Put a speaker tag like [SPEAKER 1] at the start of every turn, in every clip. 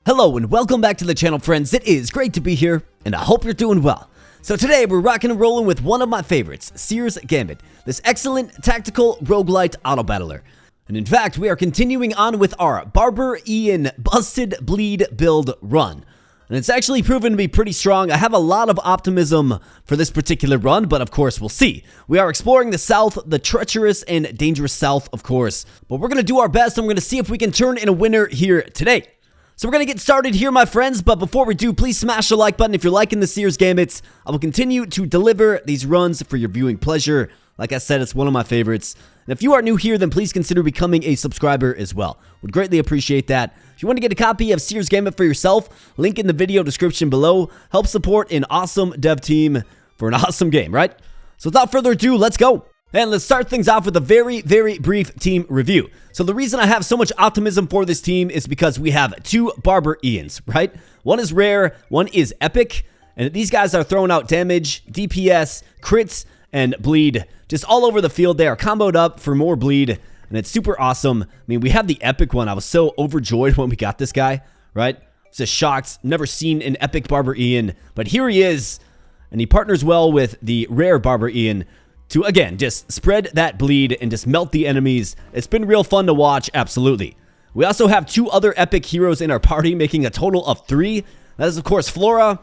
[SPEAKER 1] Hello and welcome back to the channel, friends. It is great to be here, and I hope you're doing well. So today we're rocking and rolling with one of my favorites, Seer's Gambit, this excellent tactical roguelite autobattler. And in fact, we are continuing on with our Barber Ian Busted Bleed build run. And it's actually proven to be pretty strong. I have a lot of optimism for this particular run, but of course we'll see. We are exploring the south, the treacherous and dangerous south, of course. But we're going to do our best, and we're going to see if we can turn in a winner here today. So we're going to get started here, my friends, but before we do, please smash the like button if you're liking the Seer's Gambits. I will continue to deliver these runs for your viewing pleasure. Like I said, it's one of my favorites. And if you are new here, then please consider becoming a subscriber as well. Would greatly appreciate that. If you want to get a copy of Seer's Gambit for yourself, link in the video description below. Help support an awesome dev team for an awesome game, right? So without further ado, let's go. And let's start things off with a very brief team review. So the reason I have so much optimism for this team is because we have two Barber Ians, right? One is rare, one is epic, and these guys are throwing out damage, DPS, crits, and bleed just all over the field. They are comboed up for more bleed, and it's super awesome. I mean, we have the epic one. I was so overjoyed when we got this guy, right? I was just shocked. Never seen an epic Barber Ian, but here he is, and he partners well with the rare Barber Ian to, again, just spread that bleed and just melt the enemies. It's been real fun to watch, absolutely. We also have two other epic heroes in our party, making a total of 3. That is, of course, Flora,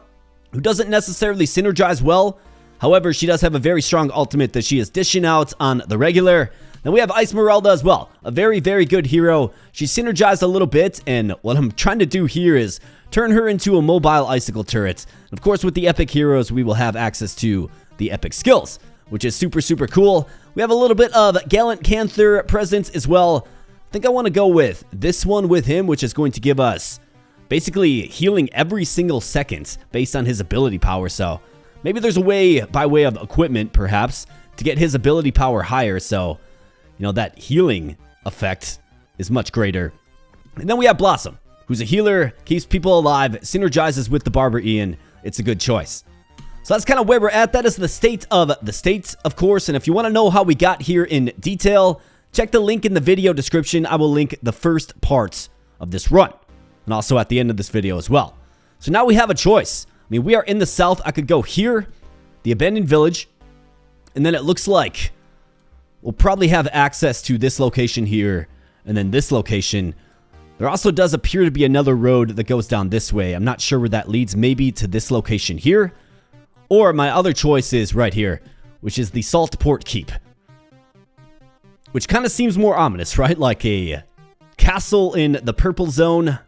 [SPEAKER 1] who doesn't necessarily synergize well. However, she does have a very strong ultimate that she is dishing out on the regular. Then we have Esmeralda as well, a very good hero. She synergized a little bit, and what I'm trying to do here is turn her into a mobile icicle turret. And of course, with the epic heroes, we will have access to the epic skills, which is super cool. We have a little bit of Gallant Canther presence as well. I think I want to go with this one with him, which is going to give us basically healing every single second based on his ability power. So maybe there's a way, by way of equipment perhaps, to get his ability power higher. So, you know, that healing effect is much greater. And then we have Blossom, who's a healer, keeps people alive, synergizes with the Barber Ian. It's a good choice. So that's kind of where we're at. That is the state of the states, of course. And if you want to know how we got here in detail, check the link in the video description. I will link the first parts of this run, and also at the end of this video as well. So now we have a choice. I mean, we are in the south. I could go here, the abandoned village, and then it looks like we'll probably have access to this location here, and then this location. There also does appear to be another road that goes down this way. I'm not sure where that leads. Maybe to this location here. Or my other choice is right here, which is the Saltport Keep. Which kind of seems more ominous, right? Like a castle in the purple zone.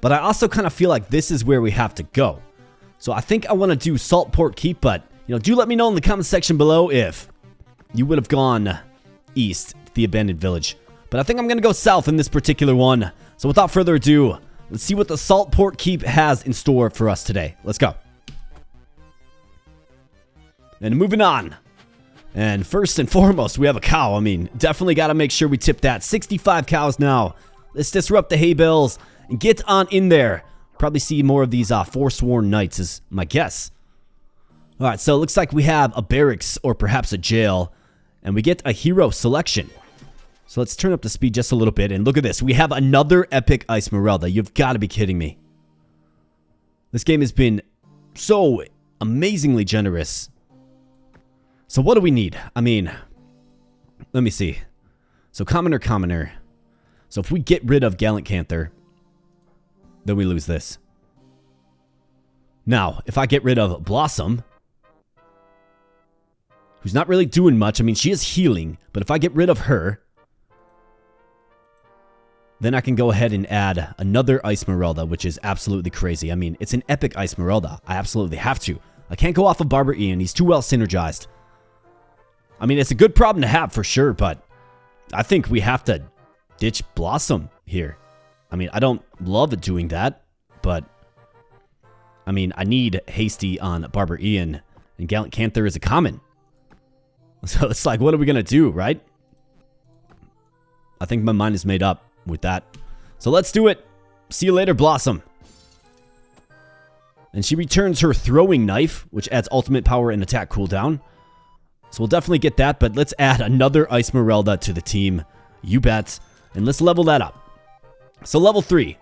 [SPEAKER 1] But I also kind of feel like this is where we have to go. So I think I want to do Saltport Keep, but, you know, do let me know in the comment section below if you would have gone east to the abandoned village. But I think I'm going to go south in this particular one. So without further ado, let's see what the Saltport Keep has in store for us today. Let's go. And moving on. And first and foremost, we have a cow. I mean, definitely got to make sure we tip that. 65 cows now. Let's disrupt the hay bales and get on in there. Probably see more of these Forsworn Knights is my guess. All right, so it looks like we have a barracks or perhaps a jail. And we get a hero selection. So let's turn up the speed just a little bit. And look at this. We have another epic Esmeralda. You've got to be kidding me. This game has been so amazingly generous. So what do we need? I mean, let me see. So commoner. So if we get rid of Gallant Canther, then we lose this. Now, if I get rid of Blossom, who's not really doing much. I mean, she is healing, but if I get rid of her, then I can go ahead and add another Esmeralda, which is absolutely crazy. I mean, it's an epic Esmeralda. I absolutely have to. I can't go off of Barber Ian. He's too well synergized. I mean, it's a good problem to have for sure, but I think we have to ditch Blossom here. I mean, I don't love doing that, but I mean, I need Hasty on Barber Ian, and Gallant Canther is a common. So it's like, what are we going to do, right? I think my mind is made up with that. So let's do it. See you later, Blossom. And she returns her throwing knife, which adds ultimate power and attack cooldown. So we'll definitely get that, but let's add another Esmeralda to the team. You bet. And let's level that up. So level 3.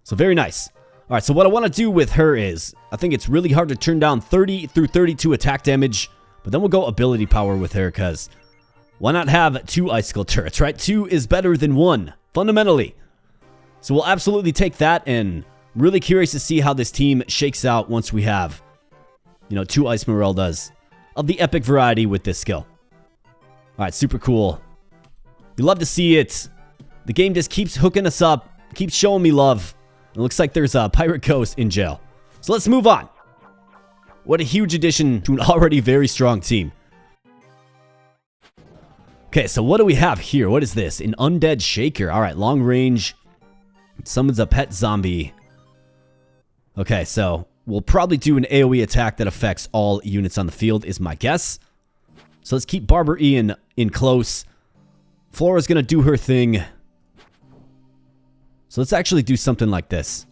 [SPEAKER 1] So very nice. All right, so what I want to do with her is, I think it's really hard to turn down 30 through 32 attack damage, but then we'll go ability power with her, because why not have 2 icicle turrets, right? 2 is better than 1, fundamentally. So we'll absolutely take that, and really curious to see how this team shakes out once we have, 2 Ice Mereldas of the epic variety with this skill. All right, super cool. You love to see it. The game just keeps hooking us up, keeps showing me love. It looks like there's a pirate ghost in jail. So let's move on. What a huge addition to an already very strong team. Okay, so what do we have here? What is this? An undead shaker. All right, long range. Summons a pet zombie. Okay, so we'll probably do an AoE attack that affects all units on the field is my guess. So let's keep Barber Ian in close. Flora's going to do her thing. So let's actually do something like this.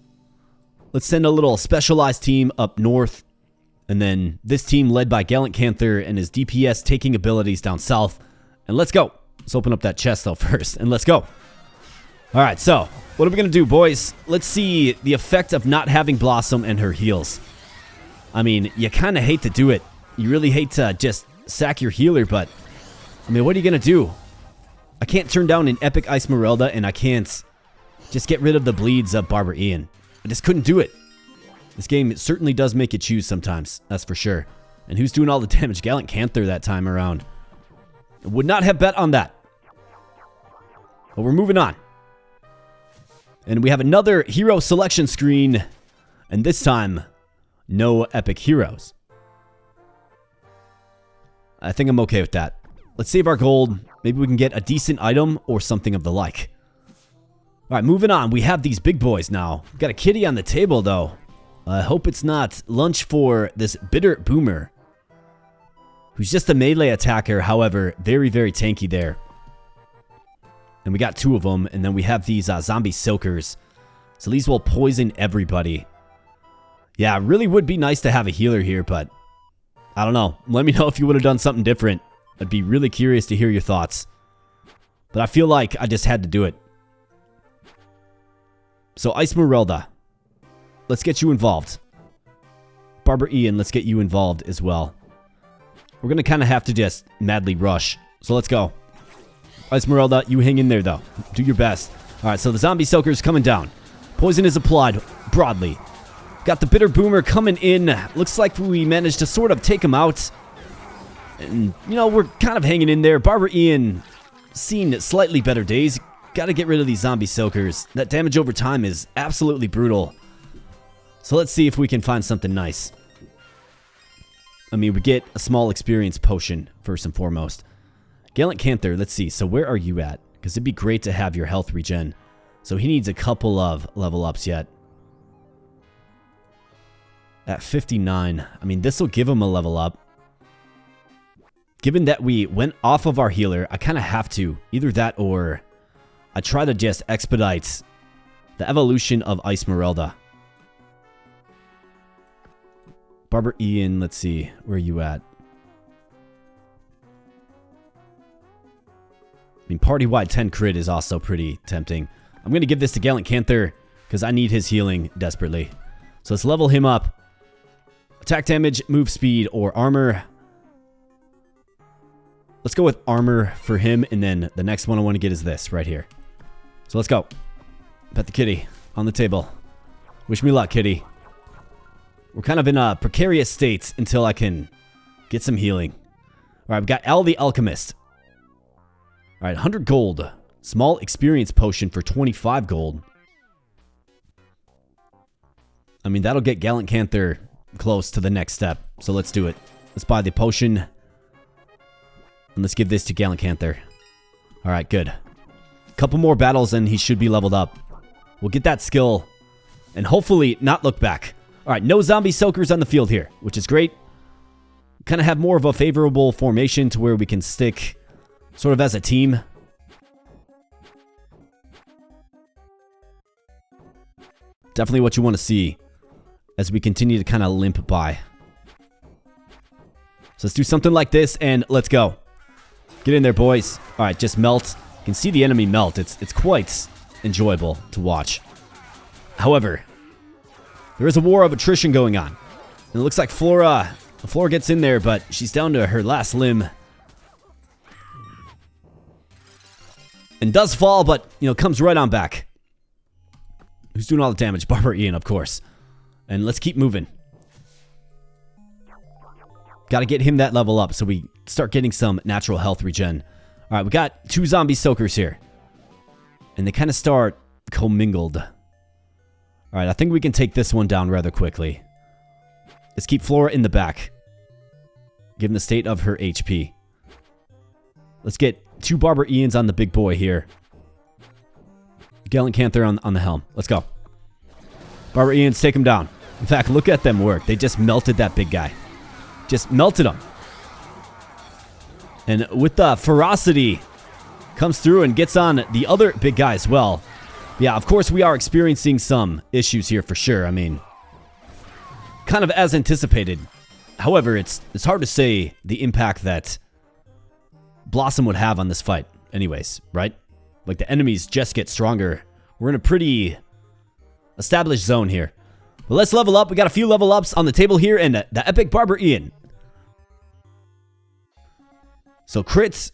[SPEAKER 1] Let's send a little specialized team up north. And then this team led by Gallant Canther and his DPS taking abilities down south. And let's go. Let's open up that chest though first. And let's go. Alright, so what are we going to do, boys? Let's see the effect of not having Blossom and her heals. I mean, you kind of hate to do it. You really hate to just sack your healer, but I mean, what are you going to do? I can't turn down an epic Ice Merelda, and I can't just get rid of the bleeds of Barber Ian. I just couldn't do it. This game certainly does make you choose sometimes, that's for sure. And who's doing all the damage? Gallant Canther that time around. I would not have bet on that. But we're moving on. And we have another hero selection screen. And this time, no epic heroes. I think I'm okay with that. Let's save our gold. Maybe we can get a decent item or something of the like. Alright, moving on. We have these big boys now. We've got a kitty on the table, though. I hope it's not lunch for this bitter boomer. Who's just a melee attacker, however, very, very tanky there. And we got 2 of them, and then we have these zombie soakers. So these will poison everybody. Yeah, it really would be nice to have a healer here, but I don't know. Let me know if you would have done something different. I'd be really curious to hear your thoughts. But I feel like I just had to do it. So Ice Merelda, let's get you involved. Barber Ian, let's get you involved as well. We're going to kind of have to just madly rush. So let's go. Ice Merelda, you hang in there though. Do your best. Alright, so the zombie soaker's coming down. Poison is applied broadly. Got the bitter boomer coming in. Looks like we managed to sort of take him out. And, we're kind of hanging in there. Barber Ian seen slightly better days. Got to get rid of these zombie soakers. That damage over time is absolutely brutal. So let's see if we can find something nice. I mean, we get a small experience potion, first and foremost. Gallant Canther, let's see. So where are you at? Because it'd be great to have your health regen. So he needs a couple of level ups yet. At 59. I mean, this will give him a level up. Given that we went off of our healer, I kind of have to. Either that or I try to just expedite the evolution of Ice Merelda. Barber Ian, let's see. Where are you at? I mean, party-wide 10 crit is also pretty tempting. I'm going to give this to Gallant Canther because I need his healing desperately. So let's level him up. Attack damage, move speed, or armor. Let's go with armor for him, and then the next one I want to get is this right here. So let's go. Pet the kitty on the table. Wish me luck, kitty. We're kind of in a precarious state until I can get some healing. Alright, we've got Al the Alchemist. Alright, 100 gold. Small experience potion for 25 gold. I mean, that'll get Gallant Canther close to the next step. So let's do it. Let's buy the potion. And let's give this to Gallant Canther. Alright, good. Couple more battles and he should be leveled up. We'll get that skill and hopefully not look back. Alright, no zombie soakers on the field here, which is great. Kind of have more of a favorable formation to where we can stick sort of as a team. Definitely what you want to see as we continue to kind of limp by. So let's do something like this and let's go. Get in there, boys. Alright, just melt. You can see the enemy melt. It's quite enjoyable to watch. However, there is a war of attrition going on. And it looks like Flora gets in there, but she's down to her last limb. And does fall, but, comes right on back. Who's doing all the damage? Barber Ian, of course. And let's keep moving. Got to get him that level up so we start getting some natural health regen. All right, we got 2 zombie soakers here. And they kind of start commingled. All right, I think we can take this one down rather quickly. Let's keep Flora in the back, given the state of her HP. Let's get 2 Barber Ians on the big boy here. Gallant Canther on the helm. Let's go. Barber Ians, take him down. In fact, look at them work. They just melted that big guy. Just melted him. And with the ferocity, comes through and gets on the other big guy as well. Yeah, of course we are experiencing some issues here for sure. I mean, kind of as anticipated. However, it's hard to say the impact that Blossom would have on this fight anyways, right? Like, the enemies just get stronger. We're in a pretty established zone here. But let's level up. We got a few level ups on the table here, and the epic Barber Ian. So crits.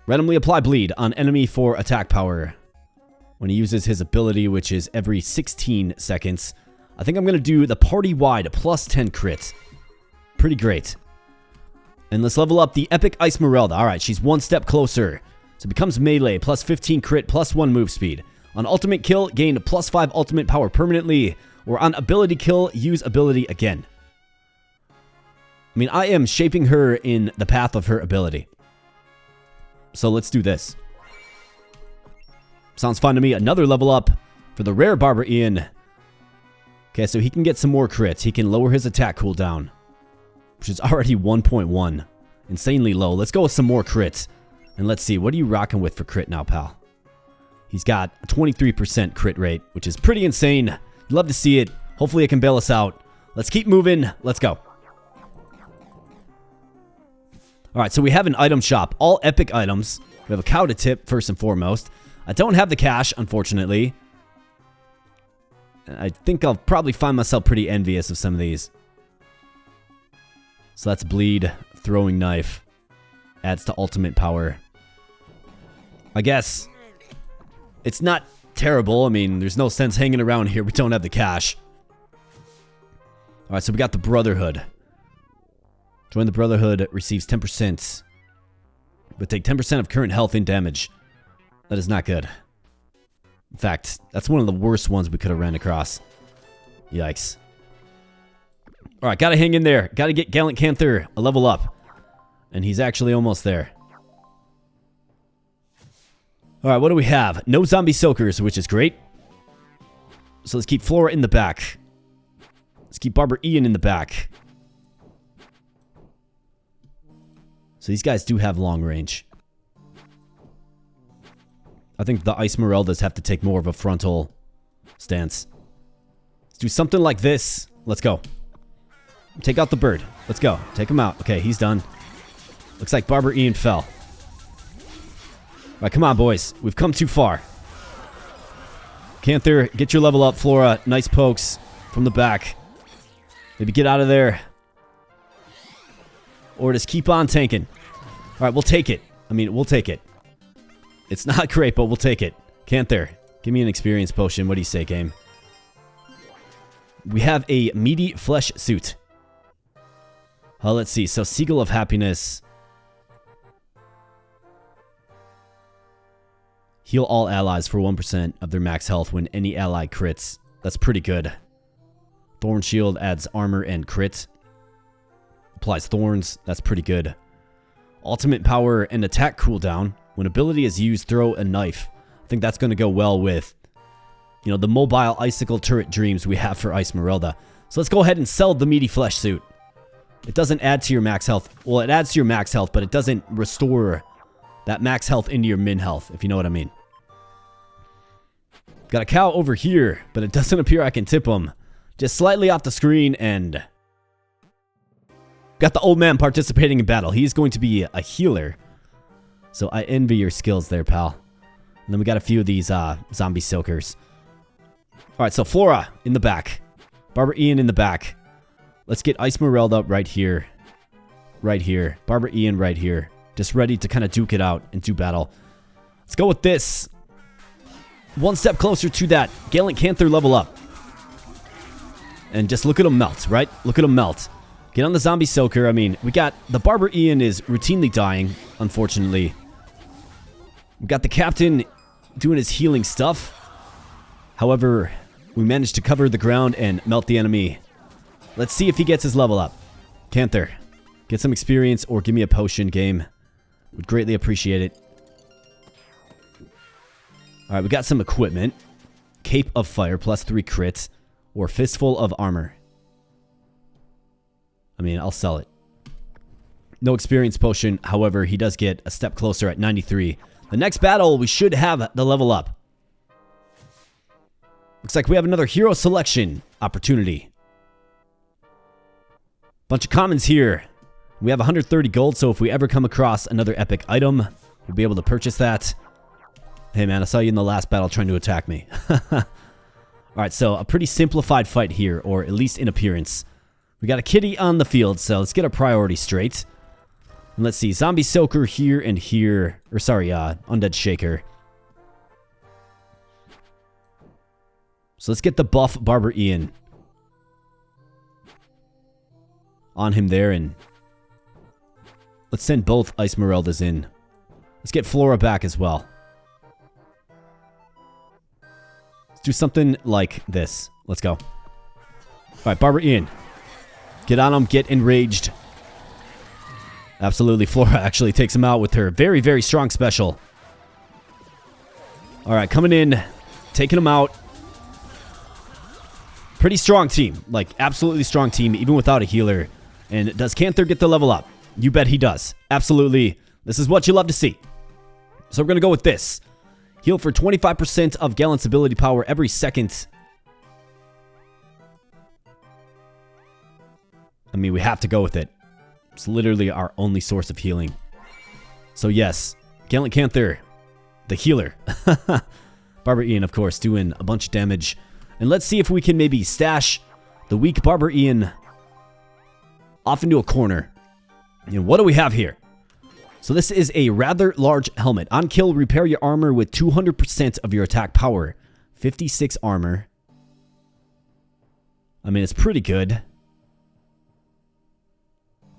[SPEAKER 1] Randomly apply bleed on enemy for attack power when he uses his ability, which is every 16 seconds. I think I'm going to do the party-wide plus 10 crit. Pretty great. And let's level up the epic Esmeralda. Alright, she's one step closer. So it becomes melee, plus 15 crit, plus 1 move speed. On ultimate kill, gain plus 5 ultimate power permanently. Or on ability kill, use ability again. I mean, I am shaping her in the path of her ability. So let's do this. Sounds fun to me. Another level up for the rare Barber Ian. Okay, so he can get some more crits. He can lower his attack cooldown, which is already 1.1. Insanely low. Let's go with some more crits. And let's see, what are you rocking with for crit now, pal? He's got a 23% crit rate, which is pretty insane. Love to see it. Hopefully it can bail us out. Let's keep moving. Let's go. Alright, so we have an item shop. All epic items. We have a cow to tip, first and foremost. I don't have the cash, unfortunately. I think I'll probably find myself pretty envious of some of these. So that's bleed, throwing knife. Adds to ultimate power. I guess it's not terrible. I mean, there's no sense hanging around here. We don't have the cash. Alright, so we got the Brotherhood. Join the Brotherhood, receives 10%. But take 10% of current health and damage. That is not good. In fact, that's one of the worst ones we could have ran across. Yikes. Alright, gotta hang in there. Gotta get Gallant Canther a level up. And he's actually almost there. Alright, what do we have? No zombie soakers, which is great. So let's keep Flora in the back. Let's keep Barber Ian in the back. So these guys do have long range. I think the Esmeraldas have to take more of a frontal stance. Let's do something like this. Let's go. Take out the bird. Let's go. Take him out. Okay, he's done. Looks like Barber Ian fell. All right, come on, boys. We've come too far. Canther, get your level up. Flora, nice pokes from the back. Maybe get out of there. Or just keep on tanking. Alright, we'll take it. I mean, we'll take it. It's not great, but we'll take it. Canther, give me an experience potion. What do you say, game? We have a meaty flesh suit. Let's see. So, Seagull of Happiness. Heal all allies for 1% of their max health when any ally crits. That's pretty good. Thorn Shield adds armor and crit. Applies thorns. That's pretty good. Ultimate power and attack cooldown. When ability is used, throw a knife. I think that's going to go well with, the mobile icicle turret dreams we have for Esmeralda. So let's go ahead and sell the meaty flesh suit. It doesn't add to your max health. Well, it adds to your max health, but it doesn't restore that max health into your min health, if you know what I mean. Got a cow over here, but it doesn't appear I can tip him. Just slightly off the screen, and got the old man participating in battle. He's going to be a healer. So I envy your skills there, pal. And then we got a few of these zombie soakers. Alright, so Flora in the back. Barber Ian in the back. Let's get Icemerelda right here. Right here. Barber Ian right here. Just ready to kind of duke it out and do battle. Let's go with this. One step closer to that Gallant Canther level up. And just look at him melt, right? Look at him melt. Get on the zombie soaker. I mean, we got the Barber Ian is routinely dying, unfortunately. We got the captain doing his healing stuff. However, we managed to cover the ground and melt the enemy. Let's see if he gets his level up. Canther, get some experience or give me a potion, game. Would greatly appreciate it. Alright, we got some equipment. Cape of Fire, +3 crits. Or Fistful of Armor. I mean, I'll sell it. No experience potion. However, he does get a step closer at 93. The next battle, we should have the level up. Looks like we have another hero selection opportunity. Bunch of commons here. We have 130 gold, so if we ever come across another epic item, we'll be able to purchase that. Hey man, I saw you in the last battle trying to attack me. Alright, so a pretty simplified fight here, or at least in appearance. We got a kitty on the field, so let's get our priorities straight. And let's see, Zombie Soaker here and here. Or sorry, Undead Shaker. So let's get the buff Barber Ian on him there, and let's send both Icemereldas in. Let's get Flora back as well. Let's do something like this. Let's go. Alright, Barber Ian. Get on him, get enraged. Absolutely, Flora actually takes him out with her very, very strong special. Alright, coming in, taking him out. Pretty strong team. Like, absolutely strong team, even without a healer. And does Canther get the level up? You bet he does. Absolutely. This is what you love to see. So we're going to go with this. Heal for 25% of Gallant's ability power every second. I mean, we have to go with it. It's literally our only source of healing. So yes, Gallant Canther, the healer. Barber Ian, of course, doing a bunch of damage. And let's see if we can maybe stash the weak Barber Ian off into a corner. And what do we have here? So this is a rather large helmet. On kill, repair your armor with 200% of your attack power. 56 armor. I mean, it's pretty good.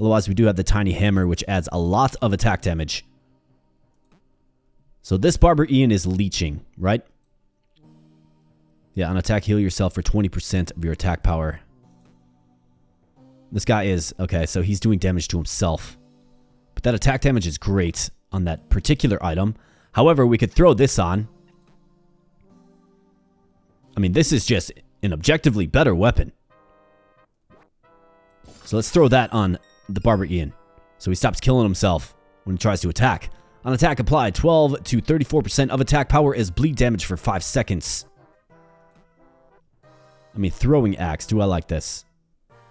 [SPEAKER 1] Otherwise, we do have the tiny hammer, which adds a lot of attack damage. So this Barber Ian is leeching, right? Yeah, on attack, heal yourself for 20% of your attack power. This guy is... Okay, so he's doing damage to himself. But that attack damage is great on that particular item. However, we could throw this on. I mean, this is just an objectively better weapon. So let's throw that on the Barber Ian. So he stops killing himself when he tries to attack. On attack applied, 12 to 34% of attack power is bleed damage for 5 seconds. I mean, throwing axe. Do I like this?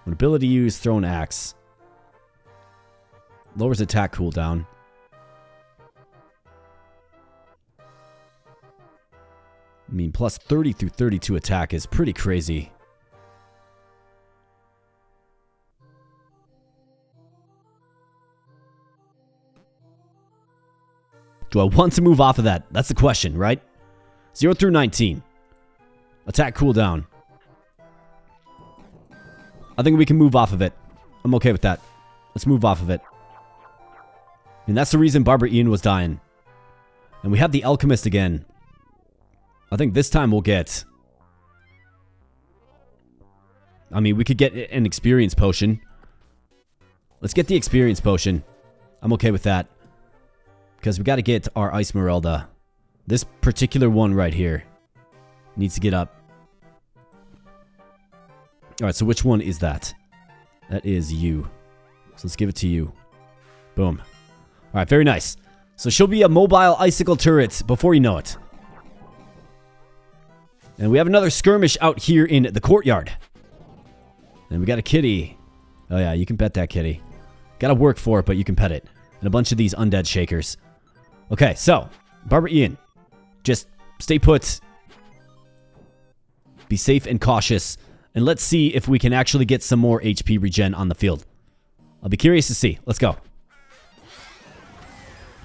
[SPEAKER 1] When ability use, thrown axe. Lowers attack cooldown. I mean, plus 30 through 32 attack is pretty crazy. Do I want to move off of that? That's the question, right? 0 through 19. Attack cooldown. I think we can move off of it. I'm okay with that. Let's move off of it. And that's the reason Barber Ian was dying. And we have the Alchemist again. I think this time we'll get... I mean, we could get an experience potion. Let's get the experience potion. I'm okay with that. Because we got to get our Icemerelda. This particular one right here needs to get up. Alright, so which one is that? That is you. So let's give it to you. Boom. Alright, very nice. So she'll be a mobile icicle turret before you know it. And we have another skirmish out here in the courtyard. And we got a kitty. Oh yeah, you can pet that kitty. Gotta work for it, but you can pet it. And a bunch of these undead shakers. Okay, so, Barber Ian. Just stay put. Be safe and cautious. And let's see if we can actually get some more HP regen on the field. I'll be curious to see. Let's go.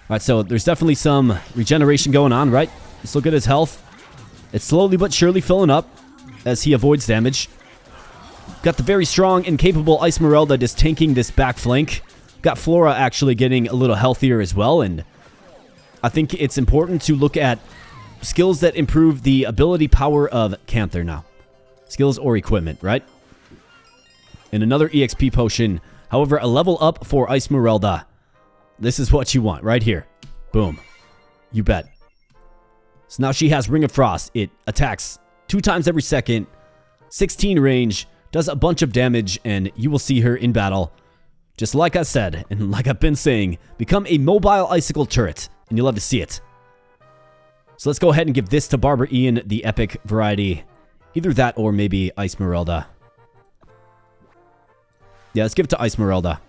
[SPEAKER 1] Alright, so there's definitely some regeneration going on, right? Let's look at his health. It's slowly but surely filling up as he avoids damage. Got the very strong and capable Icemerelda just tanking this back flank. Got Flora actually getting a little healthier as well, and I think it's important to look at skills that improve the ability power of Canther now. Skills or equipment, right? And another EXP potion. However, a level up for Icemerelda. This is what you want right here. Boom. You bet. So now she has Ring of Frost. It attacks 2 times every second. 16 range. Does a bunch of damage. And you will see her in battle. Just like I said, and like I've been saying, become a mobile icicle turret. And you'll love to see it. So let's go ahead and give this to Barber Ian, the epic variety. Either that or maybe Icemerelda. Yeah, let's give it to Icemerelda.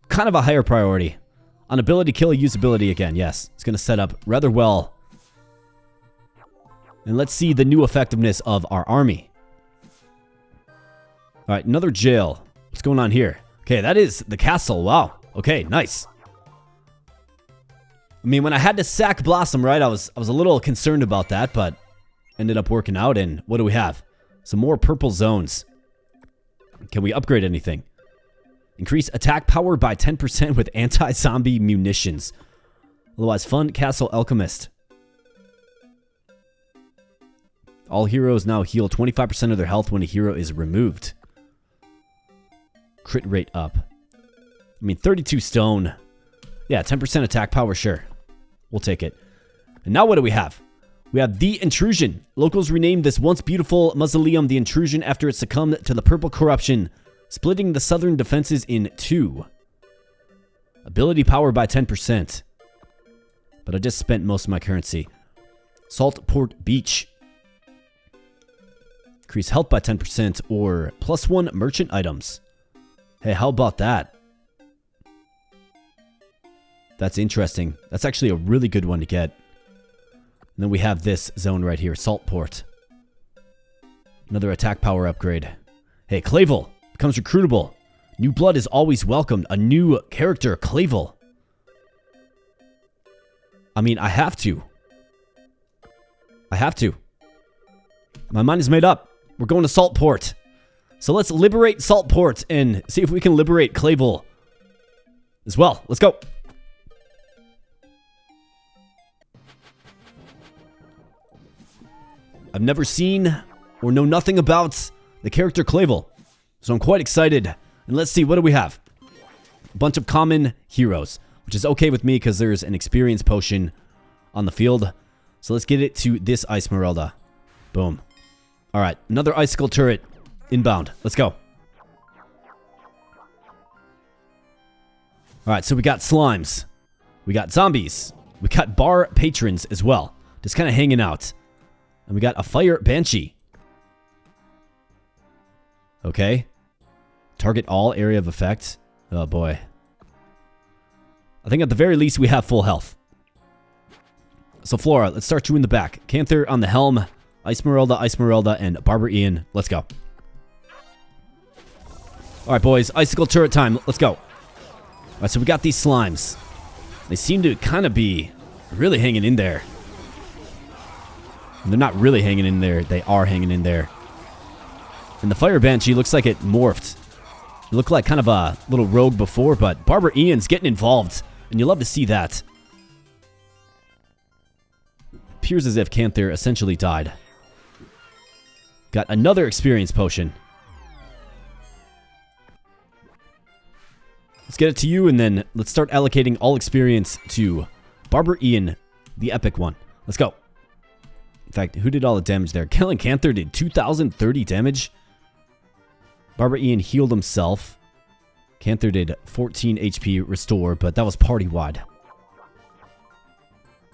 [SPEAKER 1] Kind of a higher priority. On ability kill, usability again. Yes, it's going to set up rather well. And let's see the new effectiveness of our army. Alright, another jail. What's going on here? Okay, that is the castle. Wow. Okay, nice. I mean, when I had to sack Blossom, right, I was a little concerned about that, but ended up working out. And what do we have? Some more purple zones. Can we upgrade anything? Increase attack power by 10% with anti-zombie munitions. Otherwise, fun castle alchemist. All heroes now heal 25% of their health when a hero is removed. Crit rate up. I mean, 32 stone. Yeah, 10% attack power, sure. We'll take it. And now what do we have? We have the Intrusion. Locals renamed this once beautiful mausoleum the Intrusion after it succumbed to the purple corruption, splitting the southern defenses in 2. Ability power by 10%. But I just spent most of my currency. Saltport Beach. Increase health by 10% or +1 merchant items. Hey, how about that? That's interesting. That's actually a really good one to get. And then we have this zone right here, Saltport. Another attack power upgrade. Hey, Clavel becomes recruitable. New blood is always welcomed. A new character, Clavel. I mean, I have to. I have to. My mind is made up. We're going to Saltport. So let's liberate Saltport and see if we can liberate Clavel as well. Let's go. I've never seen or know nothing about the character Clavel, so I'm quite excited. And let's see, what do we have? A bunch of common heroes, which is okay with me because there's an experience potion on the field. So let's get it to this Icemerelda. Boom. All right, another icicle turret inbound. Let's go. All right, so we got slimes. We got zombies. We got bar patrons as well, just kind of hanging out. And we got a fire banshee. Okay. Target all area of effect. Oh boy. I think at the very least we have full health. So Flora, let's start you in the back. Canther on the helm. Icemerelda, and Barber Ian. Let's go. Alright boys, icicle turret time. Let's go. Alright, so we got these slimes. They seem to kind of be really hanging in there. And they're not really hanging in there. They are hanging in there. And the Fire Banshee looks like it morphed. It looked like kind of a little rogue before, but Barber Ian's getting involved. And you'll love to see that. Appears as if Canther essentially died. Got another experience potion. Let's get it to you, and then let's start allocating all experience to Barber Ian, the epic one. Let's go. In fact, who did all the damage there? Killing Canther did 2,030 damage. Barber Ian healed himself. Canther did 14 HP restore, but that was party-wide.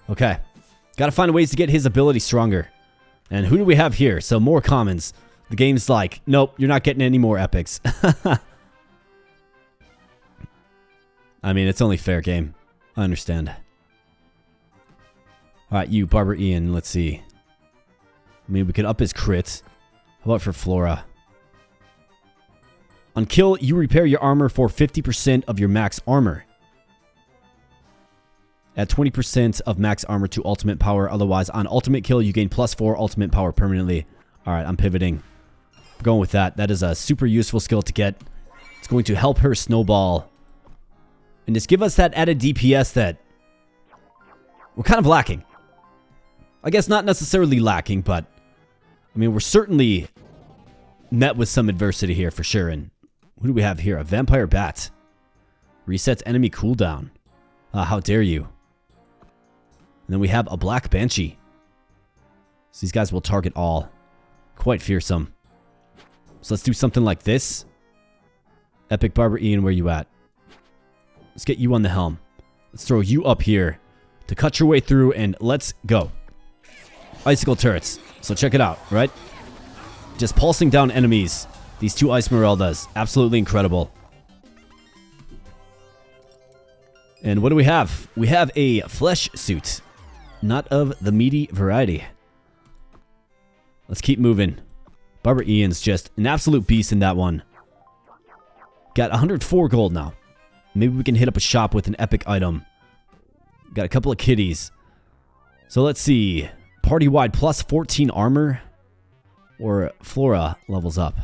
[SPEAKER 1] Okay. Gotta find ways to get his ability stronger. And who do we have here? So more commons. The game's like, nope, you're not getting any more epics. I mean, it's only fair game. I understand. Alright, you, Barber Ian, let's see. I mean, we could up his crit. How about for Flora? On kill, you repair your armor for 50% of your max armor. Add 20% of max armor to ultimate power. Otherwise, on ultimate kill, you gain +4 ultimate power permanently. Alright, I'm pivoting. I'm going with that. That is a super useful skill to get. It's going to help her snowball. And just give us that added DPS that we're kind of lacking. I guess not necessarily lacking, but I mean, we're certainly met with some adversity here for sure. And who do we have here? A vampire bat. Resets enemy cooldown. How dare you. And then we have a black banshee. So these guys will target all. Quite fearsome. So let's do something like this. Epic Barber Ian, where you at? Let's get you on the helm. Let's throw you up here to cut your way through, and let's go. Icicle turrets. So check it out, right? Just pulsing down enemies. These two Ice Mereldas. Absolutely incredible. And what do we have? We have a flesh suit. Not of the meaty variety. Let's keep moving. Barber Ian's just an absolute beast in that one. Got 104 gold now. Maybe we can hit up a shop with an epic item. Got a couple of kitties. So let's see. Party-wide plus 14 armor. Or Flora levels up.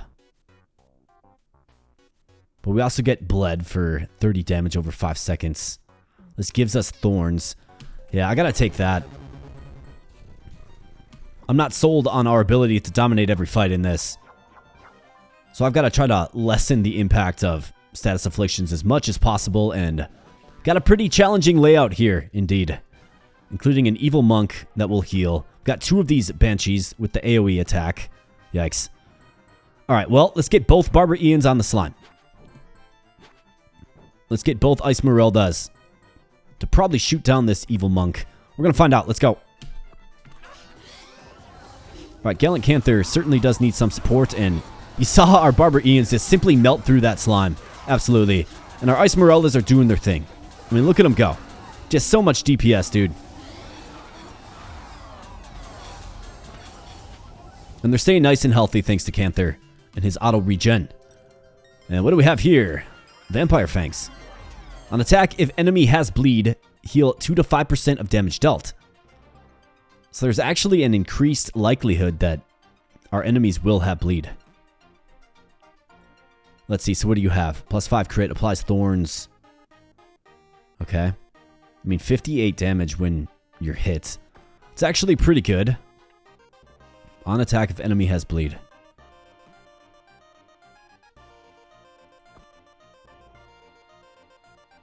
[SPEAKER 1] But we also get bled for 30 damage over 5 seconds. This gives us thorns. Yeah, I gotta take that. I'm not sold on our ability to dominate every fight in this. So I've got to try to lessen the impact of status afflictions as much as possible, and got a pretty challenging layout here, indeed. Including an evil monk that will heal. Got 2 of these banshees with the AoE attack. Yikes. Alright, well, let's get both Barber Ians on the slime. Let's get both Ice Mereldas to probably shoot down this evil monk. We're gonna find out. Let's go. Alright, Gallant Canther certainly does need some support, and you saw our Barber Ians just simply melt through that slime. Absolutely. And our Ice Mereldas are doing their thing. I mean, look at them go. Just so much DPS, dude. And they're staying nice and healthy thanks to Canther and his auto regen. And what do we have here? Vampire Fangs. On attack, if enemy has bleed, heal 2 to 5% of damage dealt. So there's actually an increased likelihood that our enemies will have bleed. Let's see, so what do you have? +5 crit, applies thorns. Okay. I mean, 58 damage when you're hit. It's actually pretty good. On attack if enemy has bleed.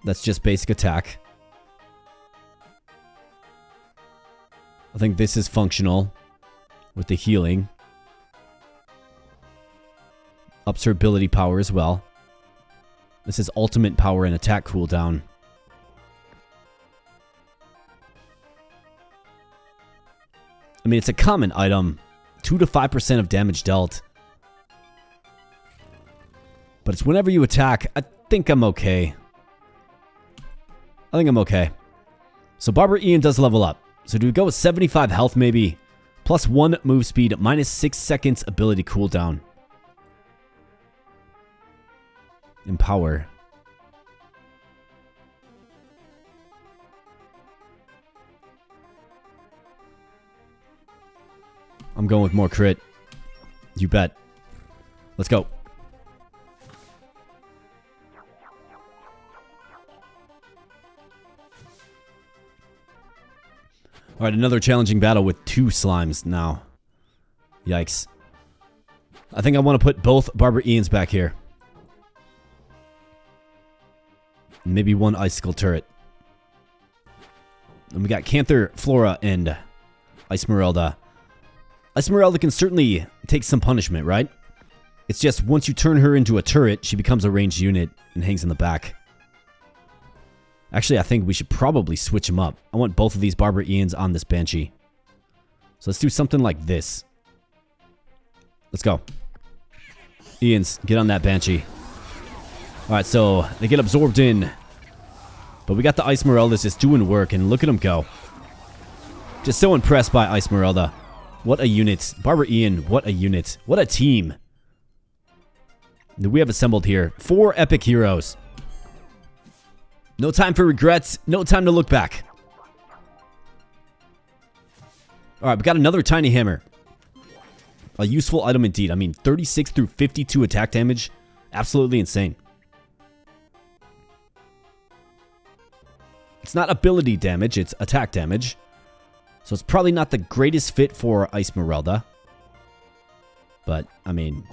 [SPEAKER 1] That's just basic attack. I think this is functional with the healing. Ups her ability power as well. This is ultimate power and attack cooldown. I mean, it's a common item. 2 to 5% of damage dealt. But it's whenever you attack. I think I'm okay. I think I'm okay. So Barber Ian does level up. So do we go with 75 health maybe? +1 move speed, -6 seconds ability cooldown. And power. I'm going with more crit. You bet. Let's go. Alright, another challenging battle with 2 slimes now. Yikes. I think I want to put both Barber Ians back here. And maybe 1 icicle turret. And we got Canther, Flora, and Ice Merelda. Ice Merelda can certainly take some punishment, right? It's just once you turn her into a turret, she becomes a ranged unit and hangs in the back. Actually, I think we should probably switch them up. I want both of these Barber Ians on this Banshee. So let's do something like this. Let's go. Ians, get on that Banshee. Alright, so they get absorbed in. But we got the Ice Mereldas just doing work, and look at them go. Just so impressed by Esmeralda. What a unit. Barber Ian, what a unit. What a team. We have assembled here 4 epic heroes. No time for regrets. No time to look back. Alright, we got another tiny hammer. A useful item indeed. I mean, 36 through 52 attack damage. Absolutely insane. It's not ability damage, it's attack damage. So it's probably not the greatest fit for Esmeralda. But, I mean,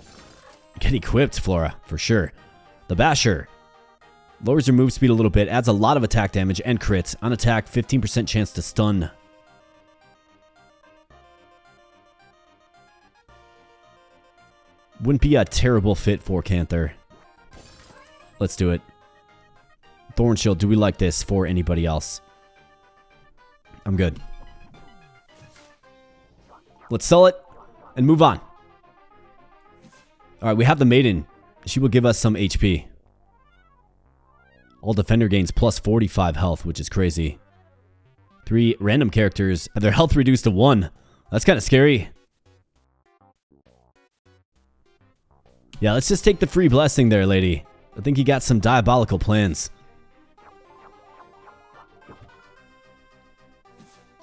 [SPEAKER 1] get equipped, Flora, for sure. The Basher. Lowers your move speed a little bit, adds a lot of attack damage and crits. On attack, 15% chance to stun. Wouldn't be a terrible fit for Canther. Let's do it. Thorn Shield, do we like this for anybody else? I'm good. Let's sell it and move on. Alright, we have the Maiden. She will give us some HP. All defender gains plus 45 health, which is crazy. 3 random characters have their health reduced to 1. That's kind of scary. Yeah, let's just take the free blessing there, lady. I think you got some diabolical plans.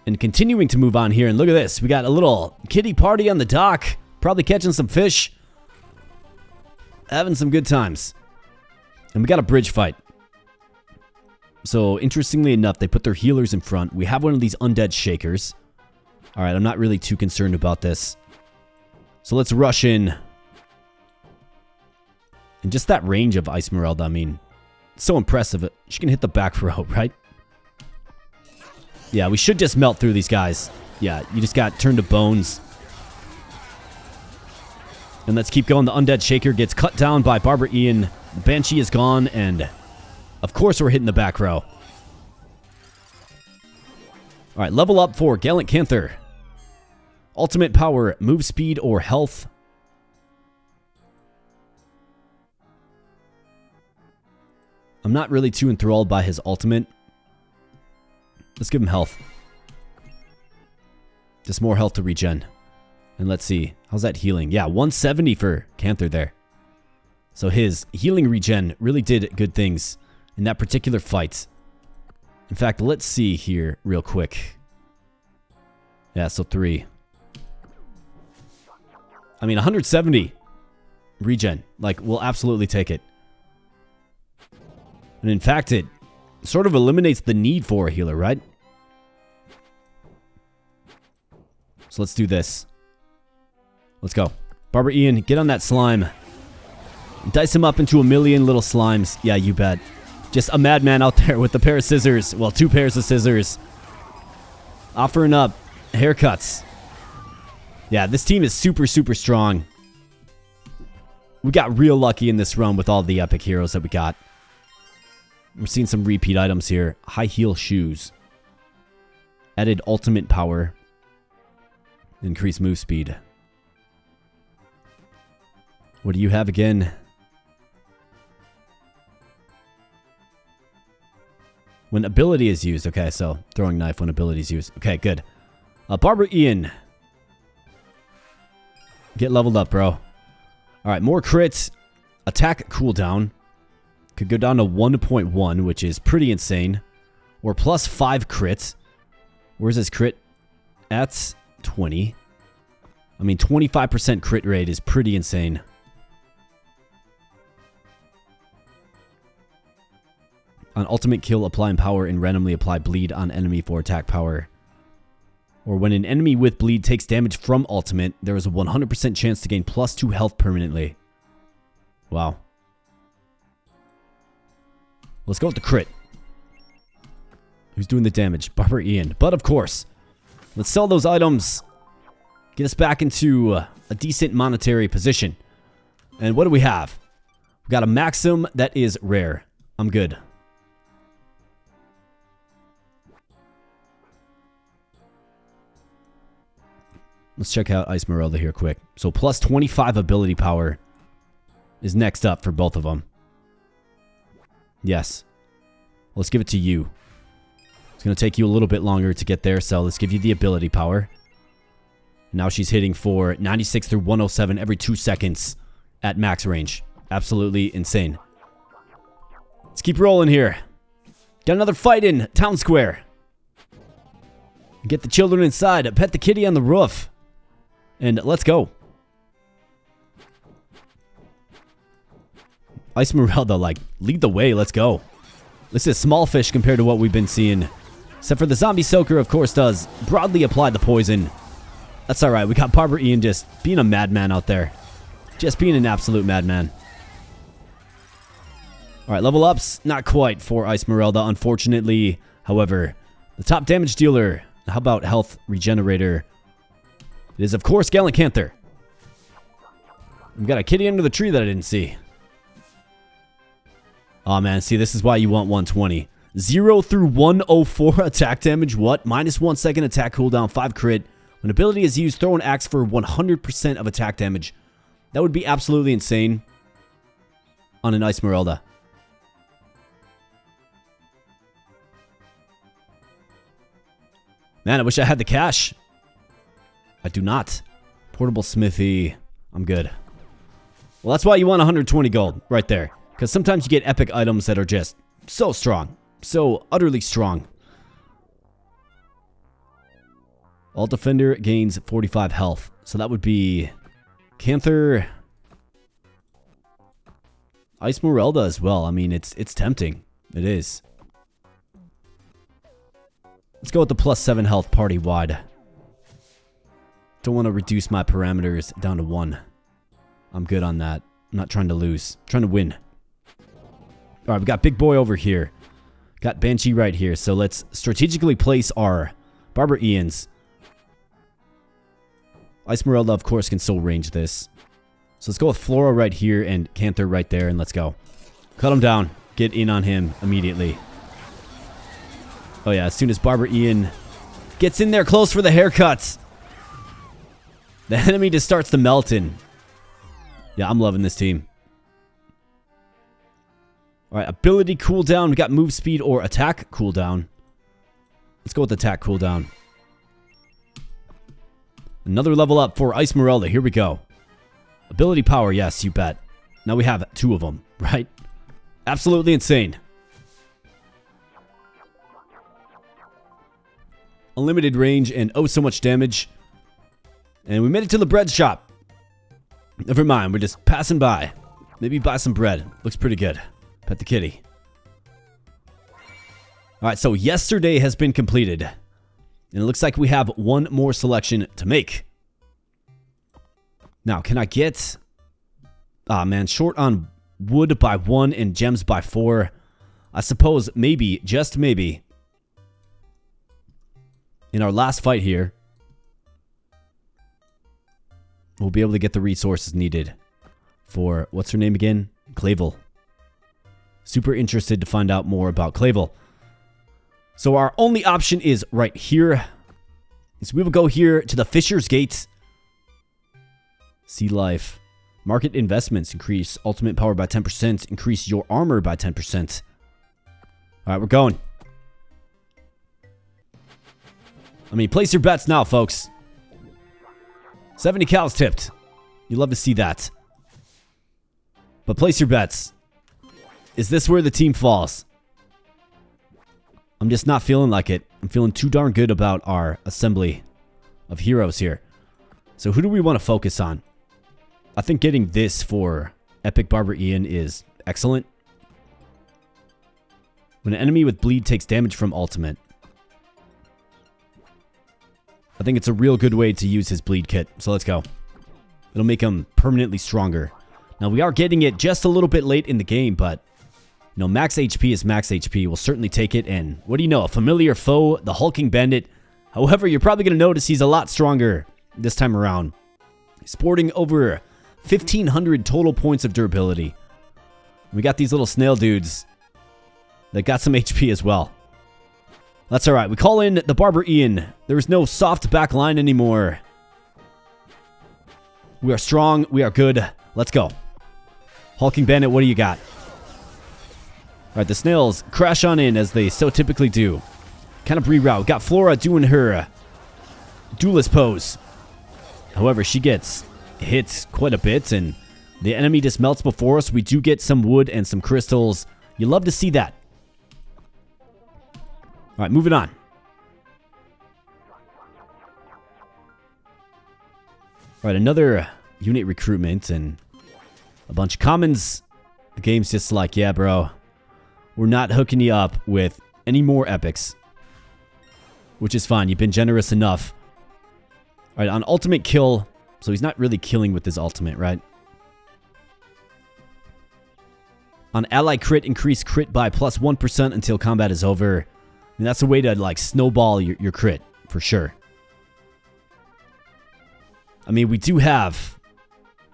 [SPEAKER 1] And continuing to move on here, and look at this. We got a little kiddie party on the dock. Probably catching some fish. Having some good times. And we got a bridge fight. So, interestingly enough, they put their healers in front. We have one of these undead shakers. Alright, I'm not really too concerned about this. So let's rush in. And just that range of Esmeralda, I mean, so impressive. She can hit the back row, right? Yeah, we should just melt through these guys. Yeah, you just got turned to bones. And let's keep going. The undead shaker gets cut down by Barber Ian. The Banshee is gone, and of course we're hitting the back row. Alright, level up for Gallant Canther. Ultimate power, move speed, or health. I'm not really too enthralled by his ultimate. Let's give him health. Just more health to regen. And let's see. How's that healing? Yeah, 170 for Canther there. So his healing regen really did good things in that particular fight. In fact, let's see here real quick. Yeah, so 3. I mean, 170 regen. Like, we'll absolutely take it. And in fact, it sort of eliminates the need for a healer, right? So let's do this. Let's go. Barber Ian, get on that slime. Dice him up into a million little slimes. Yeah, you bet. Just a madman out there with a pair of scissors. Well, 2 pairs of scissors. Offering up haircuts. Yeah, this team is super, super strong. We got real lucky in this run with all the epic heroes that we got. We're seeing some repeat items here. High heel shoes. Added ultimate power. Increased move speed. What do you have again? When ability is used. Okay, so throwing knife when ability is used. Okay, good. Barber Ian. Get leveled up, bro. Alright, more crits. Attack cooldown. Could go down to 1.1, which is pretty insane. Or plus 5 crits. Where's his crit? At 20. I mean, 25% crit rate is pretty insane. On ultimate kill, apply empower and randomly apply bleed on enemy for attack power. Or when an enemy with bleed takes damage from ultimate, there is a 100% chance to gain plus 2 health permanently. Wow. Let's go with the crit. Who's doing the damage? Barber Ian. But of course, let's sell those items. Get us back into a decent monetary position. And what do we have? We got a Maxim that is rare. I'm good. Let's check out Esmeralda here quick. So plus 25 ability power is next up for both of them. Yes. Let's give it to you. Let's going to take you a little bit longer to get there, so let's give you the ability power. Now she's hitting for 96 through 107 every 2 seconds at max range. Absolutely insane. Let's keep rolling here. Got another fight in Town Square. Get the children inside. Pet the kitty on the roof. And let's go. Esmeralda, like, lead the way. Let's go. This is small fish compared to what we've been seeing. Except for the zombie soaker, of course, does broadly apply the poison. That's alright. We got Barber Ian just being a madman out there. Just being an absolute madman. Alright, level ups. Not quite for Esmeralda, unfortunately. However, the top damage dealer. How about health regenerator? It is, of course, Gallant Canther. We've got a kitty under the tree that I didn't see. Oh man, see, this is why you want 120. 0 through 104 attack damage. What? Minus 1 second attack cooldown, 5 crit. When ability is used, throw an axe for 100% of attack damage. That would be absolutely insane on an Esmeralda. Man, I wish I had the cash. I do not. Portable smithy. I'm good. Well, that's why you want 120 gold right there. Because sometimes you get epic items that are just so strong. So utterly strong. All defender gains 45 health. So that would be Canther. Esmeralda as well. I mean, it's tempting. It is. Let's go with the plus 7 health party wide. Don't want to reduce my parameters down to 1. I'm good on that. I'm not trying to lose. I'm trying to win. Alright, we got Big Boy over here. Got Banshee right here. So let's strategically place our Barber Ians. Esmeralda, of course, can still range this. So let's go with Flora right here and Canther right there, and let's go. Cut him down. Get in on him immediately. Oh yeah, as soon as Barber Ian gets in there close for the haircuts, the enemy just starts to melt in. Yeah, I'm loving this team. Alright, ability cooldown. We got move speed or attack cooldown. Let's go with attack cooldown. Another level up for Esmeralda. Here we go. Ability power, yes, you bet. Now we have 2 of them, right? Absolutely insane. Unlimited range and oh so much damage. And we made it to the bread shop. Never mind, we're just passing by. Maybe buy some bread. Looks pretty good. Pet the kitty. Alright, so yesterday has been completed. And it looks like we have 1 more selection to make. Now, can I get... Ah, man, short on wood by 1 and gems by 4. I suppose maybe, just maybe, in our last fight here, we'll be able to get the resources needed for, what's her name again? Clavel. Super interested to find out more about Clavel. So our only option is right here. So we will go here to the Fisher's Gate. Sea Life. Market investments. Increase ultimate power by 10%. Increase your armor by 10%. Alright, we're going. I mean, place your bets now, folks. 70 cows tipped. You love to see that. But place your bets. Is this where the team falls? I'm just not feeling like it. I'm feeling too darn good about our assembly of heroes here. So who do we want to focus on? I think getting this for Epic Barber Ian is excellent. When an enemy with bleed takes damage from ultimate, I think it's a real good way to use his bleed kit. So let's go. It'll make him permanently stronger. Now we are getting it just a little bit late in the game, but you know, max HP is max HP. We'll certainly take it. And what do you know? A familiar foe, the hulking bandit. However, you're probably going to notice he's a lot stronger this time around. Sporting over 1,500 total points of durability. We got these little snail dudes that got some HP as well. That's alright. We call in the Barber Ian. There is no soft back line anymore. We are strong. We are good. Let's go. Hulking bandit, what do you got? Alright, the snails crash on in as they so typically do. kind of reroute. Got Flora doing her duelist pose. However, she gets hit quite a bit, and the enemy just melts before us. We do get some wood and some crystals. You love to see that. All right, moving on. All right, another unit recruitment and a bunch of commons. The game's just like, yeah, bro, we're not hooking you up with any more epics, which is fine. You've been generous enough. All right, on ultimate kill, so he's not really killing with his ultimate, right? On ally crit, increase crit by plus 1% until combat is over. I mean, that's a way to, like, snowball your crit, for sure. I mean, we do have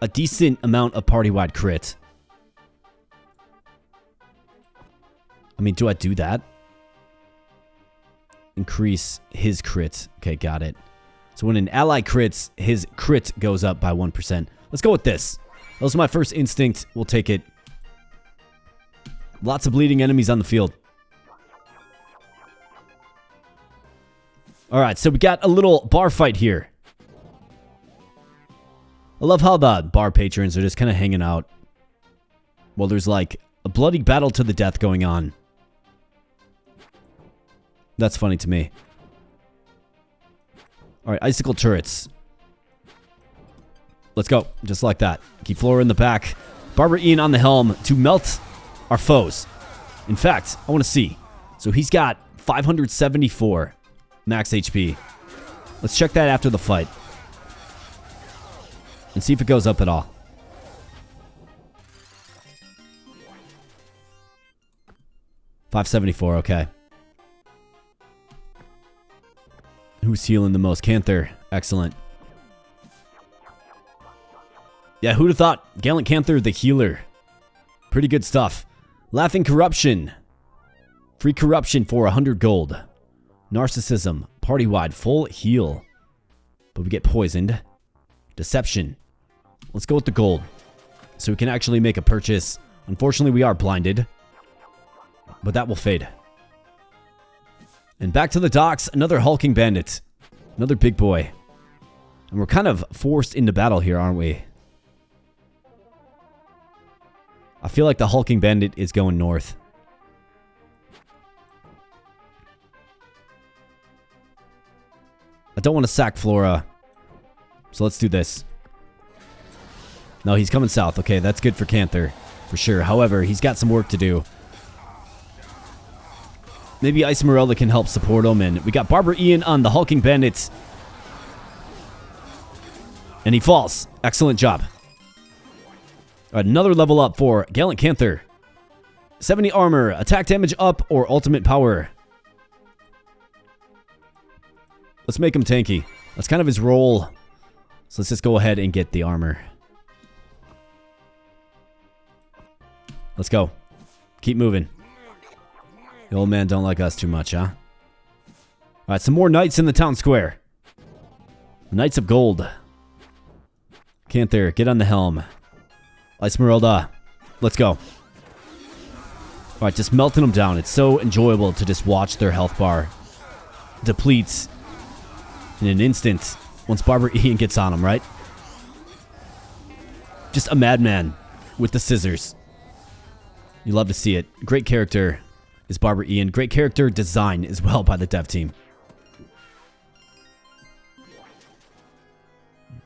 [SPEAKER 1] a decent amount of party-wide crit. I mean, do I do that? Increase his crit. Okay, got it. So when an ally crits, his crit goes up by 1%. Let's go with this. That was my first instinct. We'll take it. Lots of bleeding enemies on the field. Alright, so we got a little bar fight here. I love how the bar patrons are just kind of hanging out. Well, there's like a bloody battle to the death going on. That's funny to me. Alright, icicle turrets. Let's go. Just like that. Keep Flora in the back. Barber Ian on the helm to melt our foes. In fact, I want to see. So he's got 574 max HP. Let's check that after the fight. And see if it goes up at all. $574, okay. Who's healing the most? Canther. Excellent. Yeah, who'd have thought? Gallant Canther, the healer. Pretty good stuff. Laughing Corruption. Free corruption for 100 gold. Narcissism. Party-wide. Full heal. But we get poisoned. Deception. Let's go with the gold. So we can actually make a purchase. Unfortunately, we are blinded. But that will fade. And back to the docks. Another hulking bandit. Another big boy. And we're kind of forced into battle here, aren't we? I feel like the hulking bandit is going north. I don't want to sack Flora. So let's do this. No, he's coming south. Okay, that's good for Canther. For sure. However, he's got some work to do. Maybe Icemerella can help support him. And we got Barber Ian on the hulking bandits. And he falls. Excellent job. Alright, another level up for Gallant Canther. 70 armor, attack damage up, or ultimate power. Let's make him tanky. That's kind of his role. So let's just go ahead and get the armor. Let's go. Keep moving. The old man don't like us too much, huh? Alright, some more knights in the town square. Knights of Gold. Canther, get on the helm. Esmeralda, let's go. Alright, just melting them down. It's so enjoyable to just watch their health bar deplete in an instant once Barber Ian gets on them, right? Just a madman with the scissors. You love to see it. Great character is Barber Ian. Great character design as well by the dev team.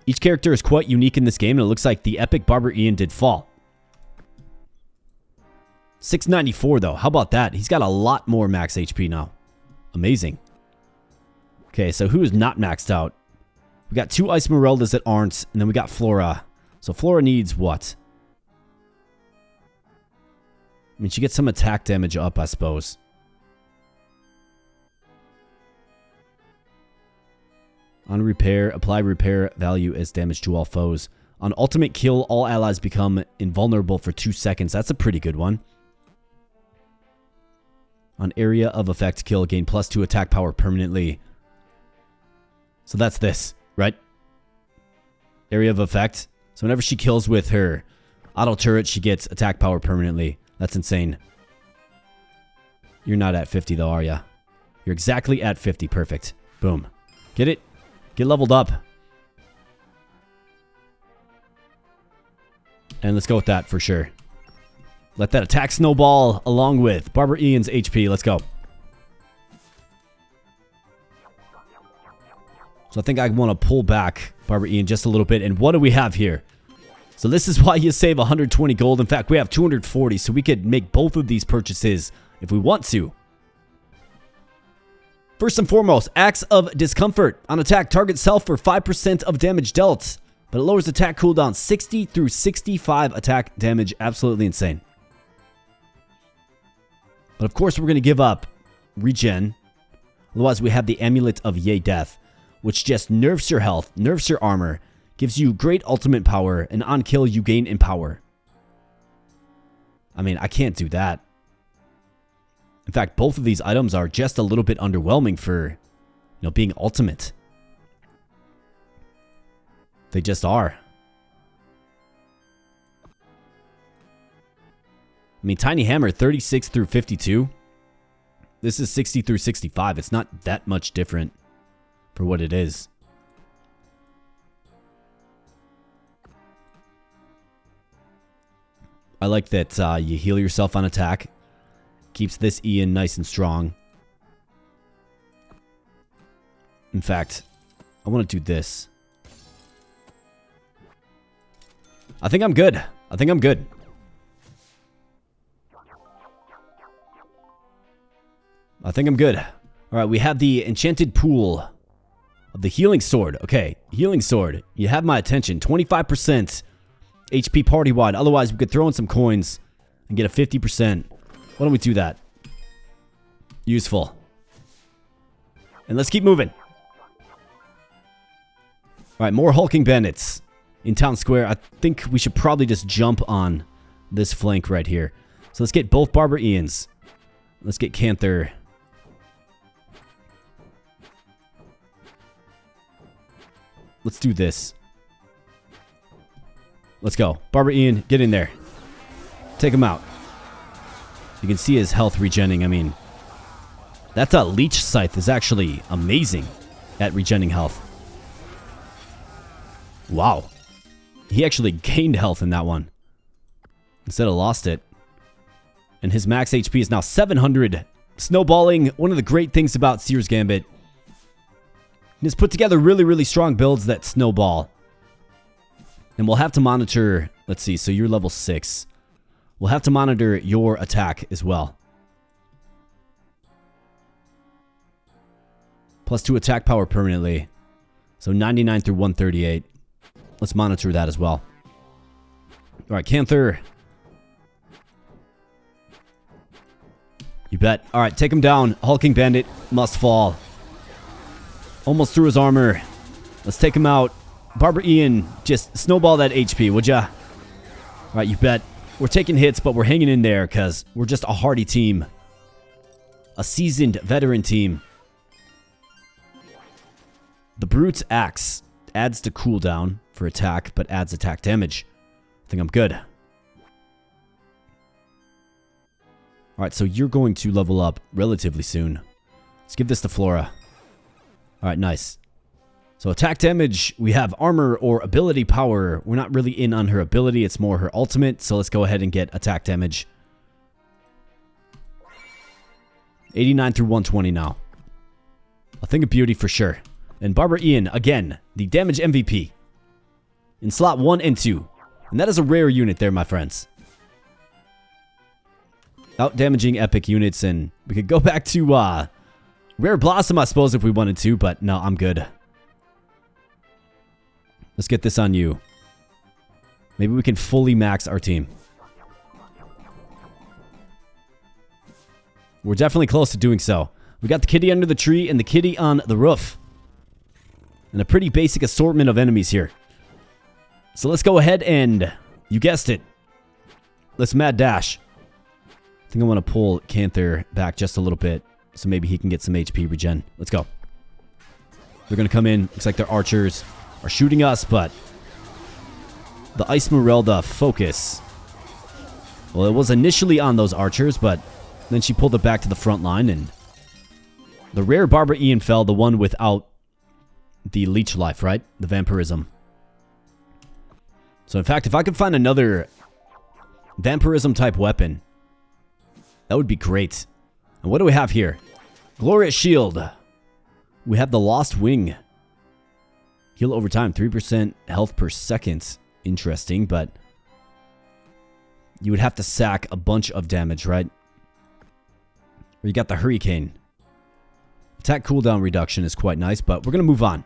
[SPEAKER 1] Each character is quite unique in this game, and it looks like the epic Barber Ian did fall. 694 though. How about that? He's got a lot more max HP now. Amazing. Okay, so who is not maxed out? We got two Icemereldas that aren't, and then we got Flora. So Flora needs what? I mean, she gets some attack damage up, I suppose. On repair, apply repair value as damage to all foes. On ultimate kill, all allies become invulnerable for 2 seconds. That's a pretty good one. On area of effect kill, gain +2 attack power permanently. So that's this, right? Area of effect. So whenever she kills with her auto turret, she gets attack power permanently. That's insane. You're not at 50 though, are ya? You're exactly at 50. Perfect. Boom. Get it? Get leveled up. And let's go with that for sure. Let that attack snowball along with Barber Ian's HP. Let's go. So I think I want to pull back Barber Ian just a little bit. And what do we have here? So this is why you save 120 gold. In fact, we have 240. So we could make both of these purchases if we want to. First and foremost, Axe of Discomfort. On attack, target self for 5% of damage dealt. But it lowers attack cooldown 60 through 65 attack damage. Absolutely insane. But of course, we're going to give up regen. Otherwise, we have the Amulet of Yea Death, which just nerfs your health, nerfs your armor, gives you great ultimate power, and on kill, you gain in power. I mean, I can't do that. In fact, both of these items are just a little bit underwhelming for, being ultimate. They just are. I mean, Tiny Hammer, 36 through 52. This is 60 through 65. It's not that much different for what it is. I like that you heal yourself on attack. Keeps this Ian nice and strong. In fact, I want to do this. I think I'm good. I think I'm good. I think I'm good. All right, we have the Enchanted Pool of the Healing Sword. Okay, Healing Sword. You have my attention. 25% HP party-wide. Otherwise, we could throw in some coins and get a 50%. Why don't we do that? Useful. And let's keep moving. All right, more hulking bandits in town square. I think we should probably just jump on this flank right here. So let's get both Barber Ians. Let's get Canther. Let's do this. Let's go. Barber Ian, get in there. Take him out. You can see his health regenning. I mean, that leech scythe is actually amazing at regenning health. Wow. He actually gained health in that one instead of lost it. And his max HP is now 700. Snowballing, one of the great things about Seer's Gambit. He's put together really, really strong builds that snowball. And we'll have to monitor, let's see, so you're level 6. We'll have to monitor your attack as well. +2 attack power permanently. So 99 through 138. Let's monitor that as well. Alright, Canther. You bet. Alright, take him down. Hulking Bandit must fall. Almost through his armor. Let's take him out. Barber Ian, just snowball that HP, would ya? Alright, you bet. We're taking hits, but we're hanging in there because we're just a hardy team. A seasoned veteran team. The Brute's Axe adds to cooldown for attack, but adds attack damage. I think I'm good. Alright, so you're going to level up relatively soon. Let's give this to Flora. Alright, nice. So attack damage, we have armor or ability power. We're not really in on her ability, it's more her ultimate. So let's go ahead and get attack damage. 89 through 120 now. A thing of beauty for sure. And Barber Ian, again, the damage MVP. In slot 1 and 2. And that is a rare unit there, my friends. Out damaging epic units, and we could go back to Rare Blossom, I suppose, if we wanted to, but no, I'm good. Let's get this on you. Maybe we can fully max our team. We're definitely close to doing so. We got the kitty under the tree and the kitty on the roof. And a pretty basic assortment of enemies here. So let's go ahead and, you guessed it, let's mad dash. I think I want to pull Canther back just a little bit so maybe he can get some HP regen. Let's go. They're going to come in. Looks like their archers are shooting us, but the Icemerelda focus, well, it was initially on those archers, but then she pulled it back to the front line, and The rare Barber Ian fell, the one without the leech life, right? The vampirism. So in fact, if I could find another vampirism type weapon, that would be great. And what do we have here? Glorious Shield. We have the Lost Wing. Heal over time, 3% health per second. Interesting, but you would have to sack a bunch of damage, right? Or you got the Hurricane. Attack cooldown reduction is quite nice, but we're going to move on.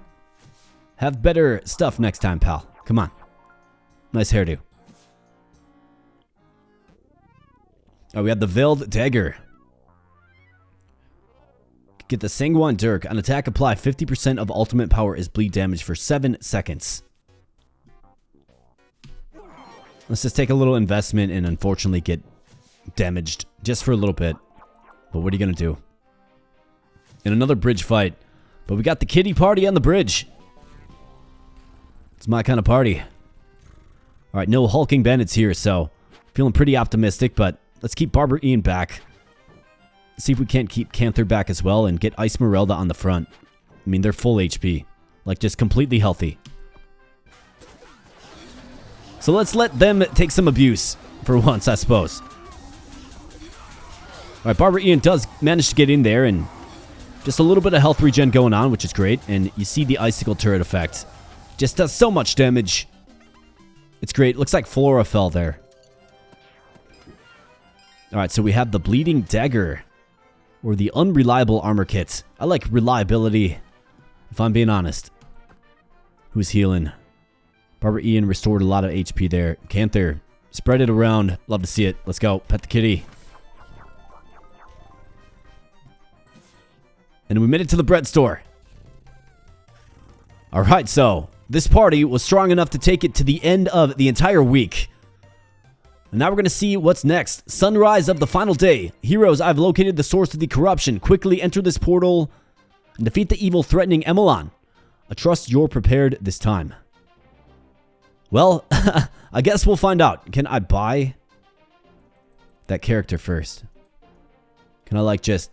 [SPEAKER 1] Have better stuff next time, pal. Come on. Nice hairdo. Oh, we have the Veiled Dagger. Get the Sanguine Dirk. On attack, apply 50% of ultimate power as bleed damage for 7 seconds. Let's just take a little investment and unfortunately get damaged just for a little bit. But what are you going to do? In another bridge fight. But we got the kitty party on the bridge. It's my kind of party. Alright, no hulking bandits here, so feeling pretty optimistic, but let's keep Barber Ian back. See if we can't keep Canther back as well and get Ice Merelda on the front. I mean, they're full HP. Like, just completely healthy. So let's let them take some abuse for once, I suppose. Alright, Barber Ian does manage to get in there and just a little bit of health regen going on, which is great. And you see the Icicle Turret effect. Just does so much damage. It's great. Looks like Flora fell there. Alright, so we have the Bleeding Dagger. Or the Unreliable Armor Kit. I like reliability, if I'm being honest. Who's healing? Barber Ian restored a lot of HP there. Canther, spread it around. Love to see it. Let's go. Pet the kitty. And we made it to the bread store. Alright, so this party was strong enough to take it to the end of the entire week. And now we're going to see what's next. Sunrise of the final day. Heroes, I've located the source of the corruption. Quickly enter this portal and defeat the evil threatening Emelon. I trust you're prepared this time. Well, I guess we'll find out. Can I buy that character first? Can I like just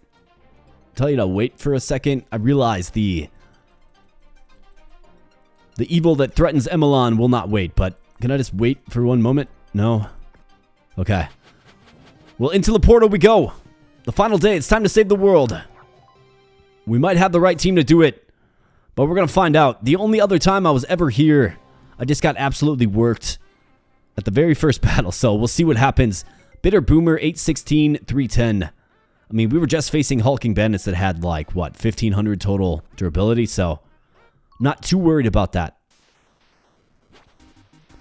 [SPEAKER 1] tell you to wait for a second? I realize the evil that threatens Emelon will not wait, but can I just wait for one moment? No. Okay. Well, into the portal we go. The final day. It's time to save the world. We might have the right team to do it, but we're going to find out. The only other time I was ever here, I just got absolutely worked at the very first battle, so we'll see what happens. Bitter Boomer, 816, 310. I mean, we were just facing hulking bandits that had, like, what, 1,500 total durability, so not too worried about that.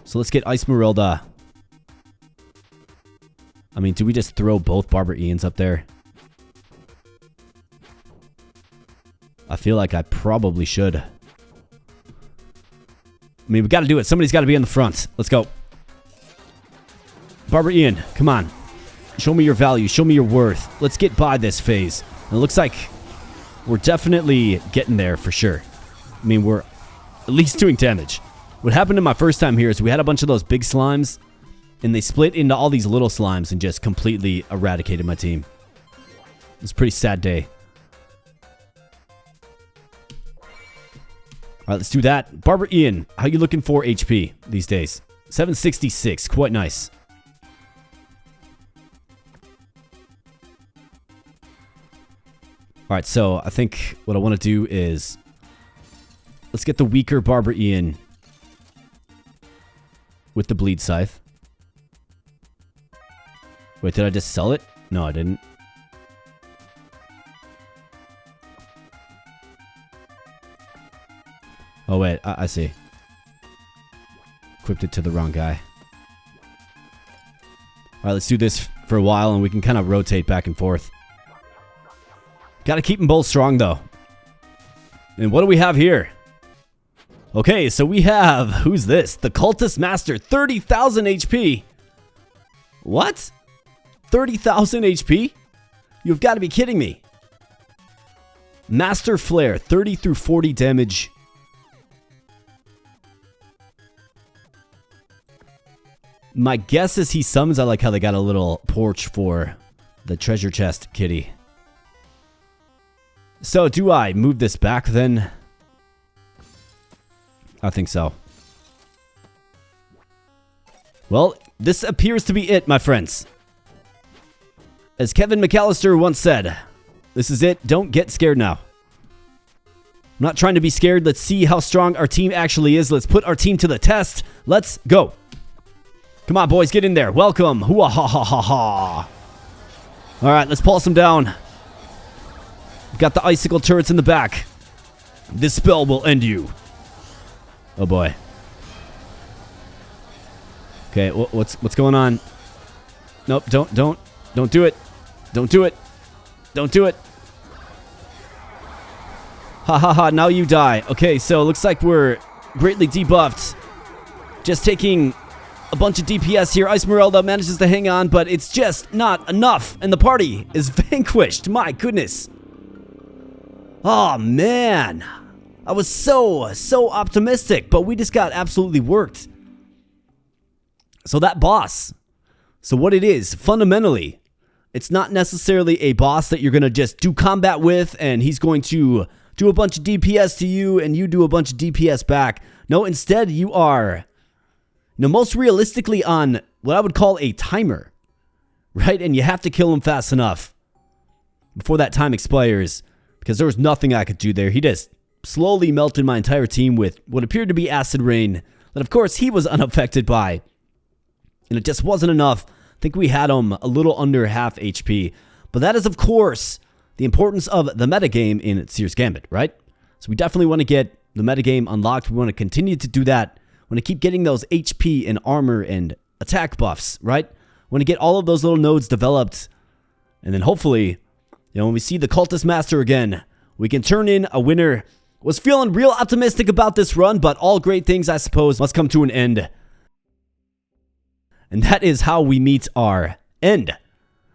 [SPEAKER 1] So let's get Ice Merelda. I mean, do we just throw both Barber Ians up there? I feel like I probably should. I mean, we got to do it. Somebody's got to be in the front. Let's go. Barber Ian, come on. Show me your value. Show me your worth. Let's get by this phase. And it looks like we're definitely getting there for sure. I mean, we're at least doing damage. What happened in my first time here is we had a bunch of those big slimes, and they split into all these little slimes and just completely eradicated my team. It was a pretty sad day. Alright, let's do that. Barber Ian, how you looking for HP these days? 766, quite nice. Alright, so I think what I want to do is let's get the weaker Barber Ian with the Bleed Scythe. Wait, did I just sell it? No, I didn't. Oh, wait. I see. Equipped it to the wrong guy. Alright, let's do this for a while, and we can kind of rotate back and forth. Gotta keep them both strong, though. And what do we have here? Okay, so we have... Who's this? The Cultist Master. 30,000 HP. What? 30,000 HP? You've got to be kidding me. Master Flare. 30 through 40 damage. My guess is he summons. I like how they got a little porch for the treasure chest kitty. So, do I move this back then? I think so. Well, this appears to be it, my friends. As Kevin McAllister once said, this is it. Don't get scared now. I'm not trying to be scared. Let's see how strong our team actually is. Let's put our team to the test. Let's go. Come on, boys. Get in there. Welcome. Hoo-ah, ha, ha, ha, ha. All right, let's pulse them down. We've got the icicle turrets in the back. This spell will end you. Oh, boy. Okay, what's going on? Nope, don't do it. Don't do it. Don't do it. Ha ha ha, now you die. Okay, so it looks like we're greatly debuffed. Just taking a bunch of DPS here. Esmeralda manages to hang on, but it's just not enough. And the party is vanquished. My goodness. Oh, man. I was so optimistic, but we just got absolutely worked. So that boss. So what it is, fundamentally, it's not necessarily a boss that you're going to just do combat with, and he's going to do a bunch of DPS to you, and you do a bunch of DPS back. No, instead, you are, most realistically on what I would call a timer, right? And you have to kill him fast enough before that time expires, because there was nothing I could do there. He just slowly melted my entire team with what appeared to be acid rain that, of course, he was unaffected by. And it just wasn't enough. I think we had him a little under half HP. But that is, of course, the importance of the metagame in Seer's Gambit, right? So we definitely want to get the metagame unlocked. We want to continue to do that. We want to keep getting those HP and armor and attack buffs, right? We want to get all of those little nodes developed. And then hopefully, when we see the Cultist Master again, we can turn in a winner. Was feeling real optimistic about this run, but all great things, I suppose, must come to an end. And that is how we meet our end.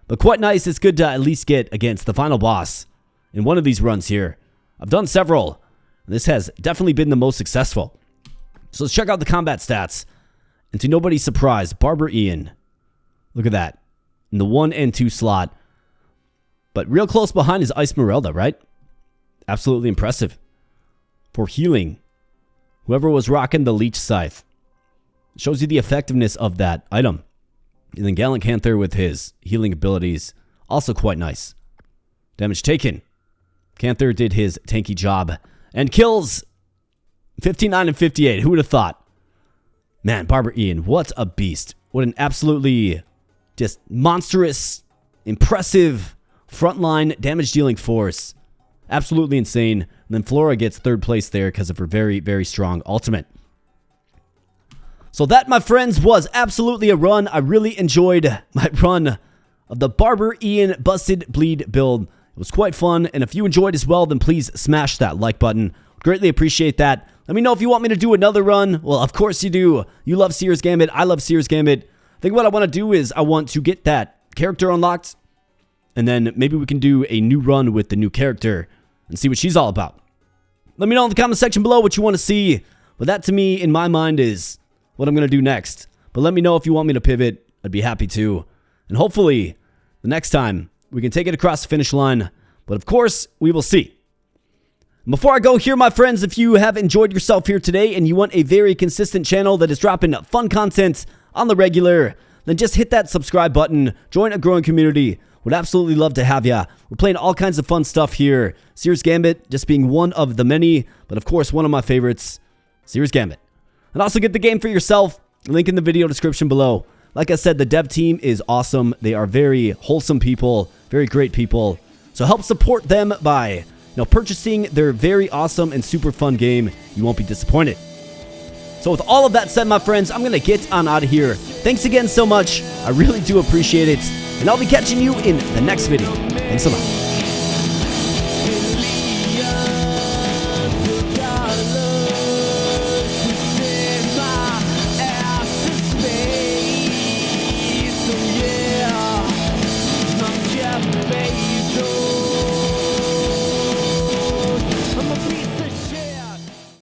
[SPEAKER 1] But quite nice. It's good to at least get against the final boss in one of these runs here. I've done several. This has definitely been the most successful. So let's check out the combat stats. And to nobody's surprise, Barber Ian. Look at that. In the 1 and 2 slot. But real close behind is Esmeralda, right? Absolutely impressive. For healing, whoever was rocking the Leech Scythe. Shows you the effectiveness of that item. And then Gallant Canther with his healing abilities. Also quite nice. Damage taken. Canther did his tanky job. And kills 59 and 58. Who would have thought? Man, Barber Ian, what a beast. What an absolutely just monstrous, impressive frontline damage dealing force. Absolutely insane. And then Flora gets 3rd place there because of her very, very strong ultimate. So that, my friends, was absolutely a run. I really enjoyed my run of the Barber Ian Busted Bleed build. It was quite fun, and if you enjoyed as well, then please smash that like button. Greatly appreciate that. Let me know if you want me to do another run. Well, of course you do. You love Seer's Gambit. I love Seer's Gambit. I think what I want to do is I want to get that character unlocked, and then maybe we can do a new run with the new character and see what she's all about. Let me know in the comment section below what you want to see. But that, to me, in my mind, is what I'm going to do next. But let me know if you want me to pivot. I'd be happy to. And hopefully, the next time, we can take it across the finish line. But of course, we will see. Before I go here, my friends, if you have enjoyed yourself here today and you want a very consistent channel that is dropping fun content on the regular, then just hit that subscribe button. Join a growing community. Would absolutely love to have ya. We're playing all kinds of fun stuff here. Seer's Gambit just being one of the many, but of course, one of my favorites, Seer's Gambit. And also get the game for yourself. Link in the video description below. Like I said, the dev team is awesome. They are very wholesome people, very great people. So help support them by, purchasing their very awesome and super fun game. You won't be disappointed. So with all of that said, my friends, I'm going to get on out of here. Thanks again so much. I really do appreciate it. And I'll be catching you in the next video. Thanks a lot.